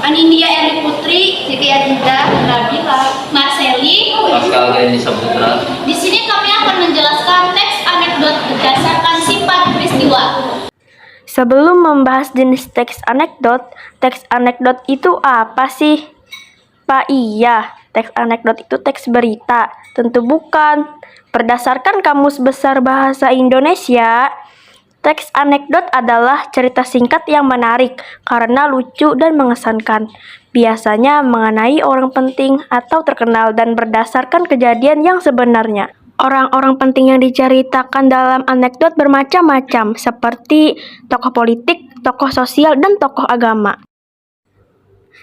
Anindya Eri Putri, Siti Adinda, Nabila, Marceli, Pascal Gani Saputra. Di sini kami akan menjelaskan teks anekdot berdasarkan sifat peristiwa. Sebelum membahas jenis teks anekdot itu apa sih? Pak, iya, teks anekdot itu teks berita. Tentu bukan. Berdasarkan Kamus Besar Bahasa Indonesia, teks anekdot adalah cerita singkat yang menarik karena lucu dan mengesankan. Biasanya mengenai orang penting atau terkenal dan berdasarkan kejadian yang sebenarnya. Orang-orang penting yang diceritakan dalam anekdot bermacam-macam, seperti tokoh politik, tokoh sosial, dan tokoh agama.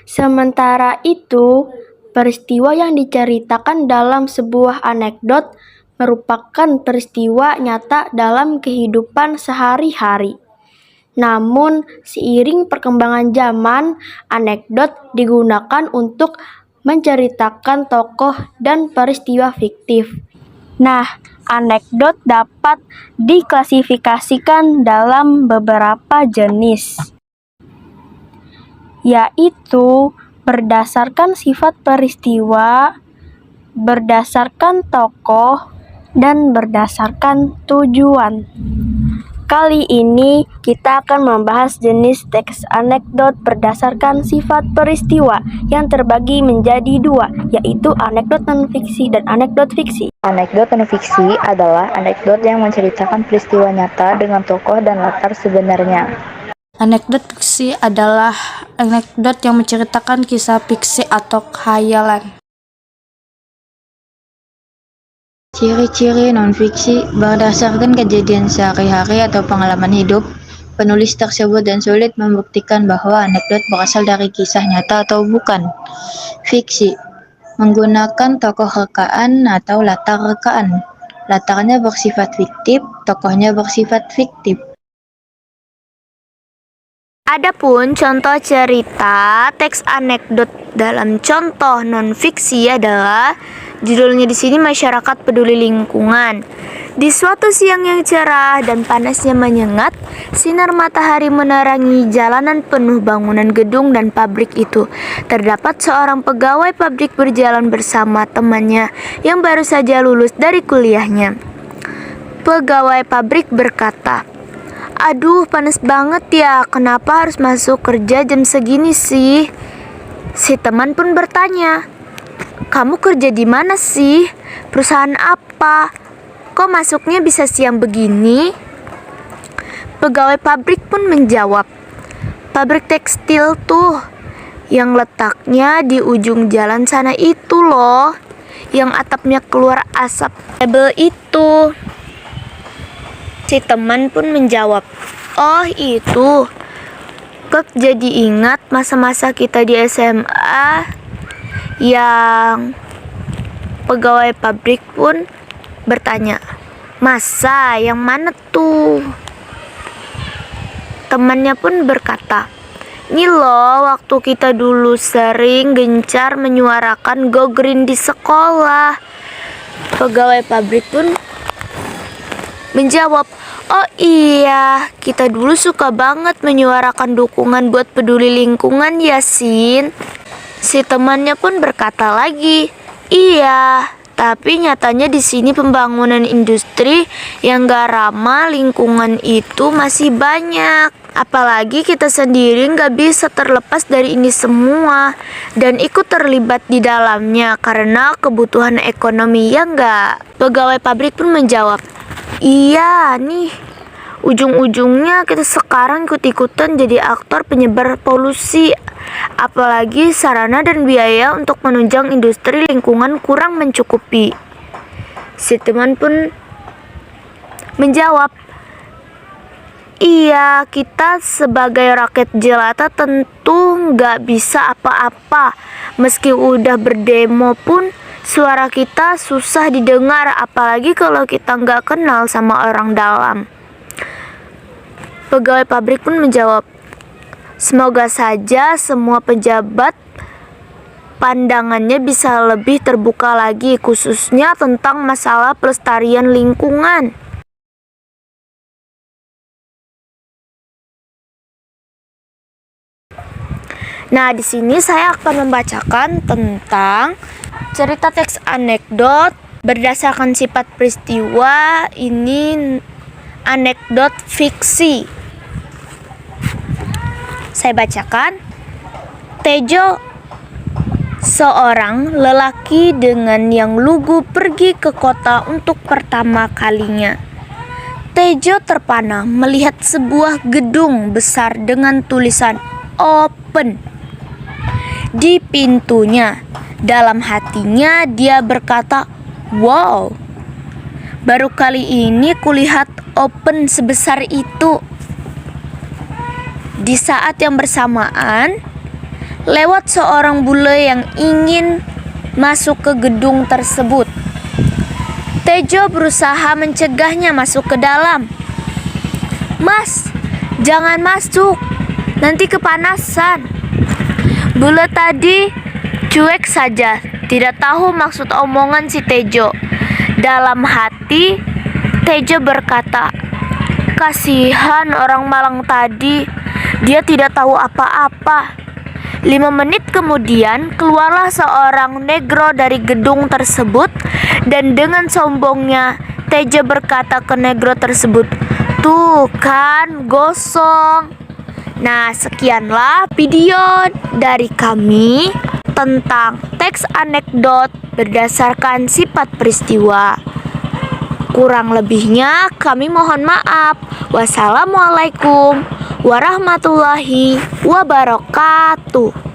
Sementara itu, peristiwa yang diceritakan dalam sebuah anekdot merupakan peristiwa nyata dalam kehidupan sehari-hari. Namun, seiring perkembangan zaman, anekdot digunakan untuk menceritakan tokoh dan peristiwa fiktif. Nah, anekdot dapat diklasifikasikan dalam beberapa jenis, yaitu berdasarkan sifat peristiwa, berdasarkan tokoh, dan berdasarkan tujuan. Kali ini kita akan membahas jenis teks anekdot berdasarkan sifat peristiwa yang terbagi menjadi dua, yaitu anekdot non-fiksi dan anekdot fiksi. Anekdot non-fiksi adalah anekdot yang menceritakan peristiwa nyata dengan tokoh dan latar sebenarnya. Anekdot fiksi adalah anekdot yang menceritakan kisah fiksi atau khayalan. Ciri-ciri non-fiksi berdasarkan kejadian sehari-hari atau pengalaman hidup. Penulis tersebut dan sulit membuktikan bahwa anekdot berasal dari kisah nyata atau bukan. Fiksi menggunakan tokoh rekaan atau latar rekaan. Latarnya bersifat fiktif, tokohnya bersifat fiktif. Adapun contoh cerita teks anekdot dalam contoh non-fiksi adalah judulnya di sini Masyarakat Peduli Lingkungan. Di suatu siang yang cerah dan panasnya menyengat, sinar matahari menerangi jalanan penuh bangunan gedung dan pabrik itu. Terdapat seorang pegawai pabrik berjalan bersama temannya yang baru saja lulus dari kuliahnya. Pegawai pabrik berkata, "Aduh, panas banget ya. Kenapa harus masuk kerja jam segini sih?" Si teman pun bertanya, "Kamu kerja di mana sih? Perusahaan apa? Kok masuknya bisa siang begini?" Pegawai pabrik pun menjawab, "Pabrik tekstil tuh, yang letaknya di ujung jalan sana itu loh, yang atapnya keluar asap tebel itu." Si teman pun menjawab, "Oh itu, kok jadi ingat masa-masa kita di SMA." Yang pegawai pabrik pun bertanya, "Masa yang mana tuh?" Temannya pun berkata, "Ini loh waktu kita dulu sering gencar menyuarakan Go Green di sekolah." Pegawai pabrik pun menjawab, "Oh iya, kita dulu suka banget menyuarakan dukungan buat peduli lingkungan ya, Sin." Si temannya pun berkata lagi, "Iya, tapi nyatanya di sini pembangunan industri yang gak ramah lingkungan itu masih banyak. Apalagi kita sendiri gak bisa terlepas dari ini semua dan ikut terlibat di dalamnya karena kebutuhan ekonomi, ya enggak?" Pegawai pabrik pun menjawab, "Iya nih, ujung-ujungnya kita sekarang ikut-ikutan jadi aktor penyebar polusi. Apalagi sarana dan biaya untuk menunjang industri lingkungan kurang mencukupi." Si teman pun menjawab, "Iya, kita sebagai rakyat jelata tentu nggak bisa apa-apa. Meski udah berdemo pun suara kita susah didengar, apalagi kalau kita nggak kenal sama orang dalam." Pegawai pabrik pun menjawab, "Semoga saja semua pejabat pandangannya bisa lebih terbuka lagi, khususnya tentang masalah pelestarian lingkungan." Nah, di sini saya akan membacakan tentang cerita teks anekdot berdasarkan sifat peristiwa. Ini anekdot fiksi. Saya bacakan. Tejo, seorang lelaki dengan yang lugu, pergi ke kota untuk pertama kalinya. Tejo terpana melihat sebuah gedung besar dengan tulisan open di pintunya. Dalam hatinya dia berkata, "Wow, baru kali ini kulihat open sebesar itu." Di saat yang bersamaan, lewat seorang bule yang ingin masuk ke gedung tersebut. Tejo berusaha mencegahnya masuk ke dalam. "Mas, jangan masuk, nanti kepanasan." Bule tadi cuek saja, tidak tahu maksud omongan si Tejo. Dalam hati, Tejo berkata, "Kasihan orang malang tadi, dia tidak tahu apa-apa." 5 menit kemudian, keluarlah seorang negro dari gedung tersebut, dan dengan sombongnya Tejo berkata ke negro tersebut, "Tuh kan, gosong." Nah, sekianlah video dari kami tentang teks anekdot berdasarkan sifat peristiwa. Kurang lebihnya kami mohon maaf. Wassalamualaikum warahmatullahi wabarakatuh.